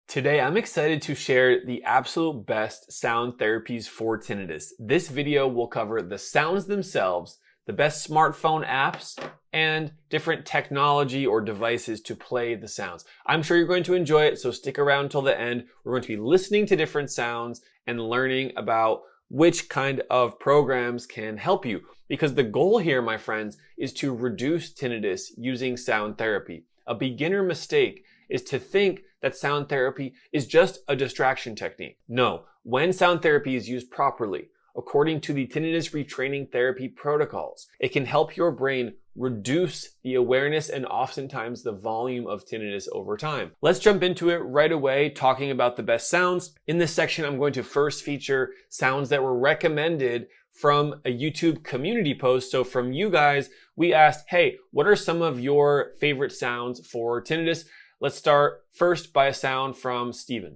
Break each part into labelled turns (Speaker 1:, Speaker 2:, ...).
Speaker 1: Today, I'm excited to share the absolute best sound therapies for tinnitus. This video will cover the sounds themselves, the best smartphone apps, and different technology or devices to play the sounds. I'm sure you're going to enjoy it, so stick around till the end. We're going to be listening to different sounds and learning about which kind of programs can help you. Because the goal here, my friends, is to reduce tinnitus using sound therapy. A beginner mistake is to think that sound therapy is just a distraction technique. No, when sound therapy is used properly, according to the tinnitus retraining therapy protocols, it can help your brain reduce the awareness and oftentimes the volume of tinnitus over time. Let's jump into it right away, talking about the best sounds. In this section, I'm going to first feature sounds that were recommended from a YouTube community post. So from you guys, we asked, hey, what are some of your favorite sounds for tinnitus? Let's start first by a sound from Steven.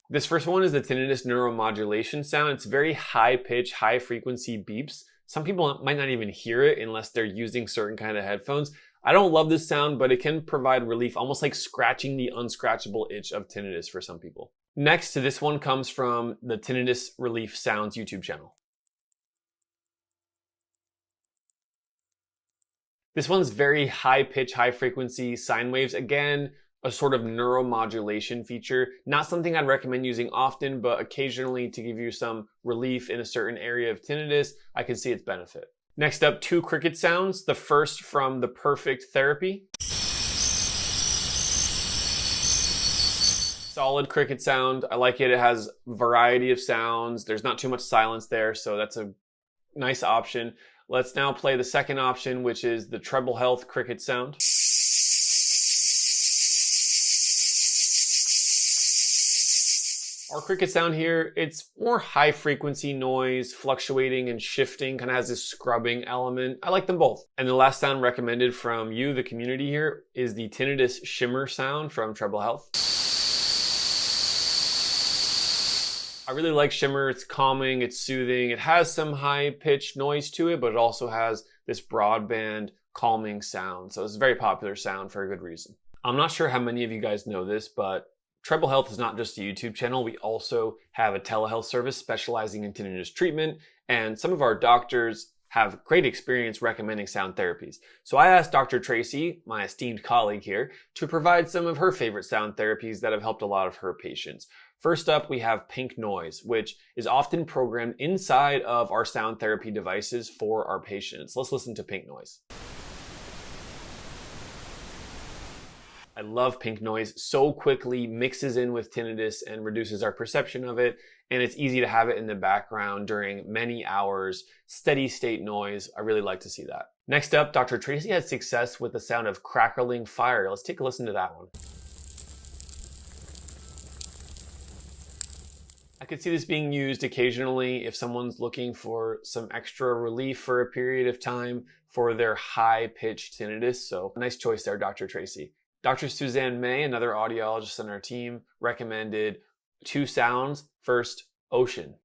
Speaker 1: This first one is the tinnitus neuromodulation sound. It's very high pitch, high frequency beeps. Some people might not even hear it unless they're using certain kind of headphones. I don't love this sound, but it can provide relief, almost like scratching the unscratchable itch of tinnitus for some people. Next, this one comes from the Tinnitus Relief Sounds YouTube channel. This one's very high pitch, high frequency sine waves. Again, a sort of neuromodulation feature. Not something I'd recommend using often, but occasionally to give you some relief in a certain area of tinnitus, I can see its benefit. Next up, two cricket sounds. The first from The Perfect Therapy. Solid cricket sound. I like it. It has variety of sounds. There's not too much silence there, so that's a nice option. Let's now play the second option, which is the Treble Health cricket sound. Our cricket sound here, it's more high frequency noise, fluctuating and shifting, kind of has this scrubbing element. I like them both. And the last sound recommended from you, the community here, is the tinnitus shimmer sound from Treble Health. I really like shimmer. It's calming, it's soothing. It has some high pitched noise to it, but it also has this broadband calming sound. So it's a very popular sound for a good reason. I'm not sure how many of you guys know this, but Treble Health is not just a YouTube channel. We also have a telehealth service specializing in tinnitus treatment, and some of our doctors have great experience recommending sound therapies. So I asked Dr. Tracy, my esteemed colleague here, to provide some of her favorite sound therapies that have helped a lot of her patients. First up, we have pink noise, which is often programmed inside of our sound therapy devices for our patients. Let's listen to pink noise. I love pink noise. So quickly mixes in with tinnitus and reduces our perception of it. And it's easy to have it in the background during many hours. Steady state noise. I really like to see that. Next up, Dr. Tracy had success with the sound of crackling fire. Let's take a listen to that one. I could see this being used occasionally if someone's looking for some extra relief for a period of time for their high-pitched tinnitus. So nice choice there, Dr. Tracy. Dr. Suzanne May, another audiologist on our team, recommended two sounds. First, ocean.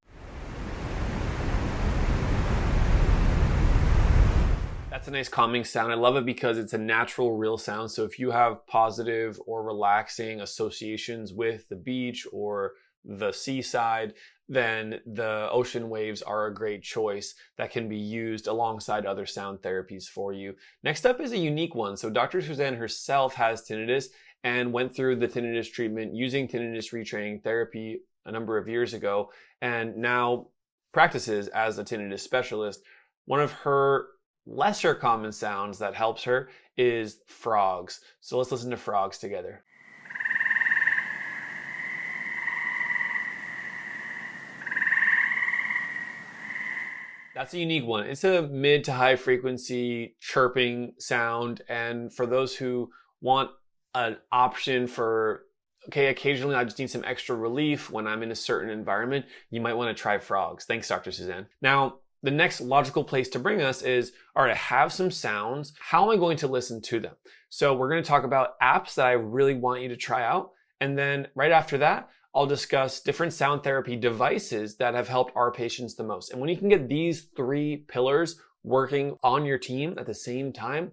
Speaker 1: That's a nice calming sound. I love it because it's a natural, real sound. So if you have positive or relaxing associations with the beach or the seaside, then the ocean waves are a great choice that can be used alongside other sound therapies for you. Next up is a unique one. So Dr. Suzanne herself has tinnitus and went through the tinnitus treatment using tinnitus retraining therapy a number of years ago, and now practices as a tinnitus specialist. One of her lesser common sounds that helps her is frogs. So let's listen to frogs together. That's a unique one. It's a mid to high frequency chirping sound. And for those who want an option for, okay, occasionally I just need some extra relief when I'm in a certain environment, you might want to try frogs. Thanks, Dr. Suzanne. Now, the next logical place to bring us is, all right, I have some sounds. How am I going to listen to them? So we're going to talk about apps that I really want you to try out. And then right after that, I'll discuss different sound therapy devices that have helped our patients the most. And when you can get these three pillars working on your team at the same time,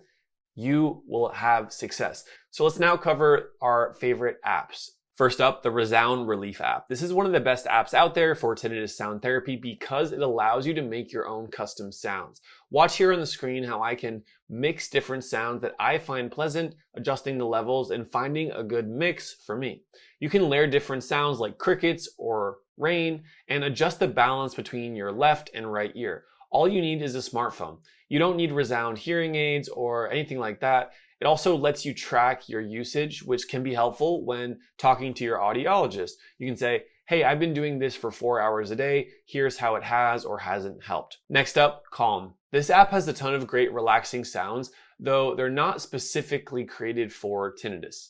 Speaker 1: you will have success. So let's now cover our favorite apps. First up, the Resound Relief app. This is one of the best apps out there for tinnitus sound therapy because it allows you to make your own custom sounds. Watch here on the screen how I can mix different sounds that I find pleasant, adjusting the levels and finding a good mix for me. You can layer different sounds like crickets or rain and adjust the balance between your left and right ear. All you need is a smartphone. You don't need Resound hearing aids or anything like that. It also lets you track your usage, which can be helpful when talking to your audiologist. You can say, hey, I've been doing this for 4 hours a day. Here's how it has or hasn't helped. Next up, Calm. This app has a ton of great relaxing sounds, though they're not specifically created for tinnitus.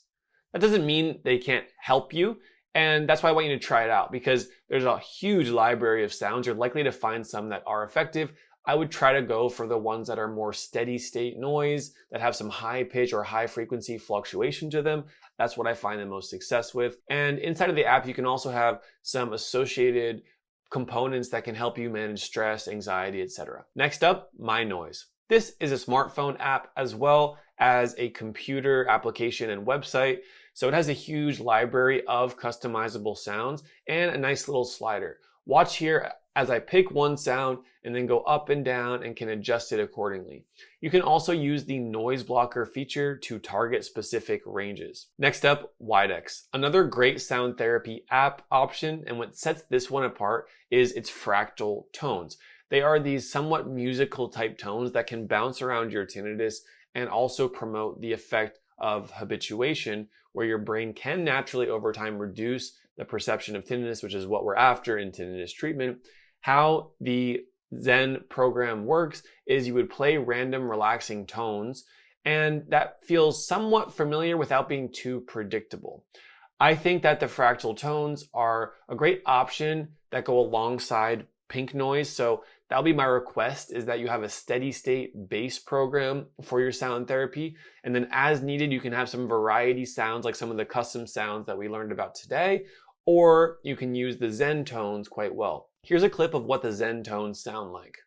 Speaker 1: That doesn't mean they can't help you. And that's why I want you to try it out because there's a huge library of sounds. You're likely to find some that are effective. I would try to go for the ones that are more steady state noise, that have some high pitch or high frequency fluctuation to them. That's what I find the most success with. And inside of the app, you can also have some associated components that can help you manage stress, anxiety, etc. Next up, My Noise. This is a smartphone app as well as a computer application and website. So it has a huge library of customizable sounds and a nice little slider. Watch here as I pick one sound and then go up and down and can adjust it accordingly. You can also use the noise blocker feature to target specific ranges. Next up, Widex. Another great sound therapy app option, and what sets this one apart is its fractal tones. They are these somewhat musical type tones that can bounce around your tinnitus and also promote the effect of habituation, where your brain can naturally over time reduce the perception of tinnitus, which is what we're after in tinnitus treatment. How the Zen program works is you would play random relaxing tones, and that feels somewhat familiar without being too predictable. I think that the fractal tones are a great option that go alongside pink noise. So that'll be my request, is that you have a steady state bass program for your sound therapy. And then as needed, you can have some variety sounds like some of the custom sounds that we learned about today, or you can use the Zen tones quite well. Here's a clip of what the Zen tones sound like.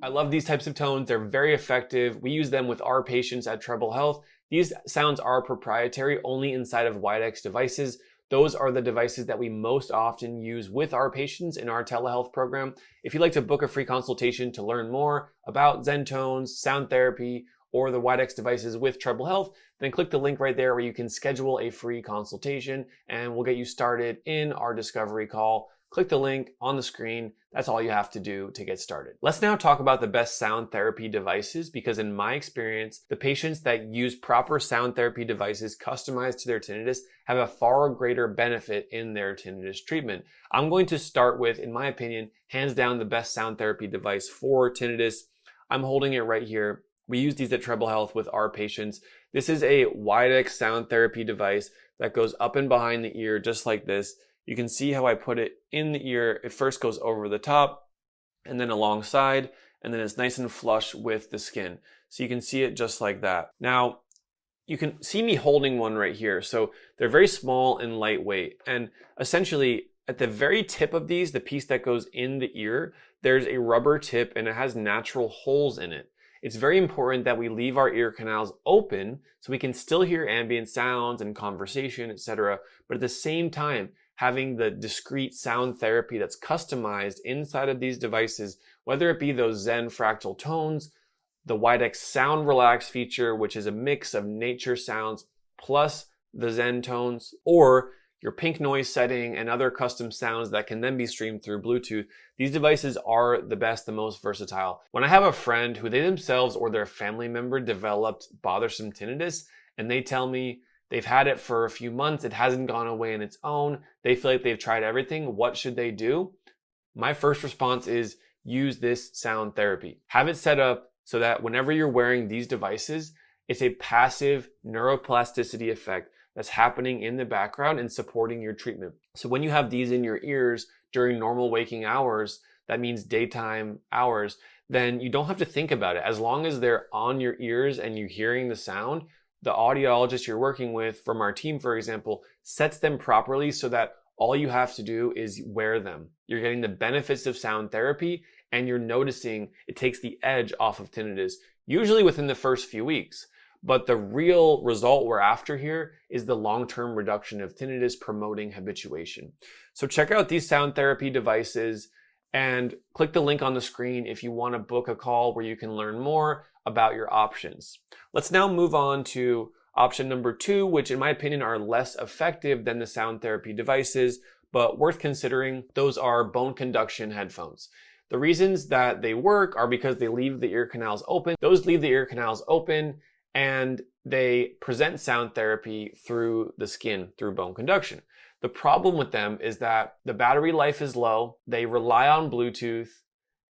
Speaker 1: I love these types of tones. They're very effective. We use them with our patients at Treble Health. These sounds are proprietary only inside of Widex devices. Those are the devices that we most often use with our patients in our telehealth program. If you'd like to book a free consultation to learn more about Zen tones, sound therapy, or the Widex devices with Treble Health, then click the link right there where you can schedule a free consultation and we'll get you started in our discovery call. Click the link on the screen. That's all you have to do to get started. Let's now talk about the best sound therapy devices, because in my experience, the patients that use proper sound therapy devices customized to their tinnitus have a far greater benefit in their tinnitus treatment. I'm going to start with, in my opinion, hands down the best sound therapy device for tinnitus. I'm holding it right here. We use these at Treble Health with our patients. This is a Widex sound therapy device that goes up and behind the ear just like this. You can see how I put it in the ear. It first goes over the top and then alongside, and then it's nice and flush with the skin. So you can see it just like that. Now, you can see me holding one right here. So they're very small and lightweight. And essentially, at the very tip of these, the piece that goes in the ear, there's a rubber tip and it has natural holes in it. It's very important that we leave our ear canals open so we can still hear ambient sounds and conversation, etc. But at the same time, having the discrete sound therapy that's customized inside of these devices, whether it be those Zen fractal tones, the Widex Sound Relax feature, which is a mix of nature sounds plus the Zen tones, or your pink noise setting and other custom sounds that can then be streamed through Bluetooth. These devices are the best, the most versatile. When I have a friend who they themselves or their family member developed bothersome tinnitus, and they tell me they've had it for a few months, it hasn't gone away on its own, they feel like they've tried everything, what should they do? My first response is use this sound therapy. Have it set up so that whenever you're wearing these devices, it's a passive neuroplasticity effect that's happening in the background and supporting your treatment. So when you have these in your ears, during normal waking hours, that means daytime hours, then you don't have to think about it. As long as they're on your ears and you're hearing the sound, the audiologist you're working with from our team, for example, sets them properly so that all you have to do is wear them. You're getting the benefits of sound therapy and you're noticing it takes the edge off of tinnitus, usually within the first few weeks. But the real result we're after here is the long-term reduction of tinnitus, promoting habituation. So check out these sound therapy devices and click the link on the screen if you want to book a call where you can learn more about your options. Let's now move on to option number 2, which in my opinion are less effective than the sound therapy devices, but worth considering. Those are bone conduction headphones. The reasons that they work are because they leave the ear canals open. Those leave the ear canals open and they present sound therapy through the skin, through bone conduction. The problem with them is that the battery life is low, they rely on Bluetooth,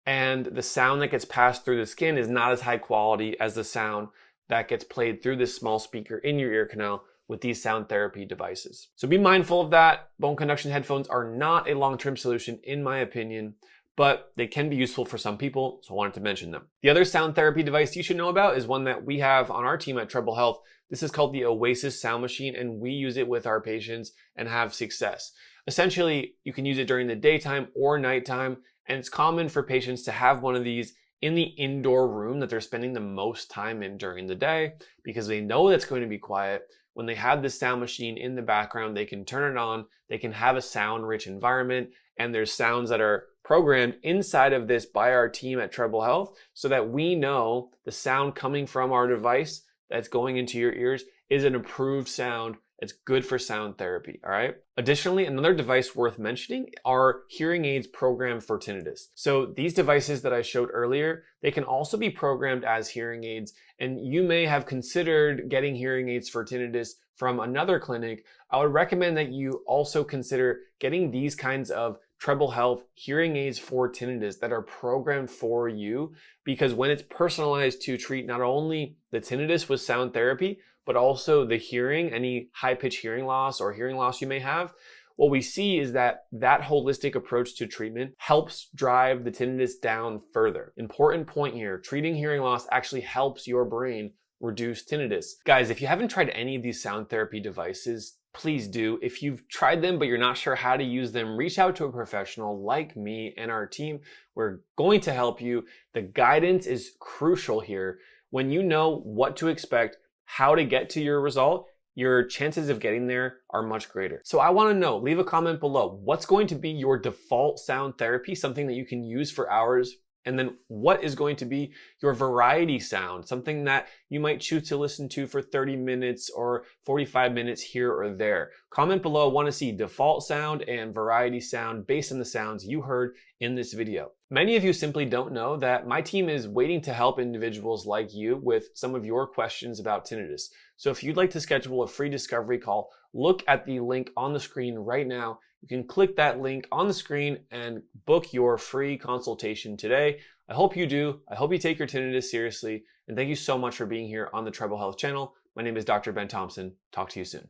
Speaker 1: and the sound that gets passed through the skin is not as high quality as the sound that gets played through this small speaker in your ear canal with these sound therapy devices. So be mindful of that. Bone conduction headphones are not a long-term solution in my opinion, but they can be useful for some people, so I wanted to mention them. The other sound therapy device you should know about is one that we have on our team at Treble Health. This is called the Oasis Sound Machine, and we use it with our patients and have success. Essentially, you can use it during the daytime or nighttime, and it's common for patients to have one of these in the indoor room that they're spending the most time in during the day because they know that's going to be quiet. When they have this sound machine in the background, they can turn it on, they can have a sound-rich environment, and there's sounds that are programmed inside of this by our team at Treble Health so that we know the sound coming from our device that's going into your ears is an approved sound. It's good for sound therapy, all right? Additionally, another device worth mentioning are hearing aids programmed for tinnitus. So these devices that I showed earlier, they can also be programmed as hearing aids, and you may have considered getting hearing aids for tinnitus from another clinic. I would recommend that you also consider getting these kinds of Treble Health hearing aids for tinnitus that are programmed for you, because when it's personalized to treat not only the tinnitus with sound therapy, but also the hearing, any high-pitch hearing loss or hearing loss you may have, what we see is that that holistic approach to treatment helps drive the tinnitus down further. Important point here, treating hearing loss actually helps your brain reduce tinnitus. Guys, if you haven't tried any of these sound therapy devices, please do. If you've tried them but you're not sure how to use them, reach out to a professional like me and our team. We're going to help you. The guidance is crucial here. When you know what to expect, how to get to your result, your chances of getting there are much greater. So I want to know, leave a comment below, what's going to be your default sound therapy, something that you can use for hours? And then what is going to be your variety sound, something that you might choose to listen to for 30 minutes or 45 minutes here or there? Comment below, I want to see default sound and variety sound based on the sounds you heard in this video. Many of you simply don't know that my team is waiting to help individuals like you with some of your questions about tinnitus. So if you'd like to schedule a free discovery call, look at the link on the screen right now. You can click that link on the screen and book your free consultation today. I hope you do. I hope you take your tinnitus seriously. And thank you so much for being here on the Treble Health channel. My name is Dr. Ben Thompson. Talk to you soon.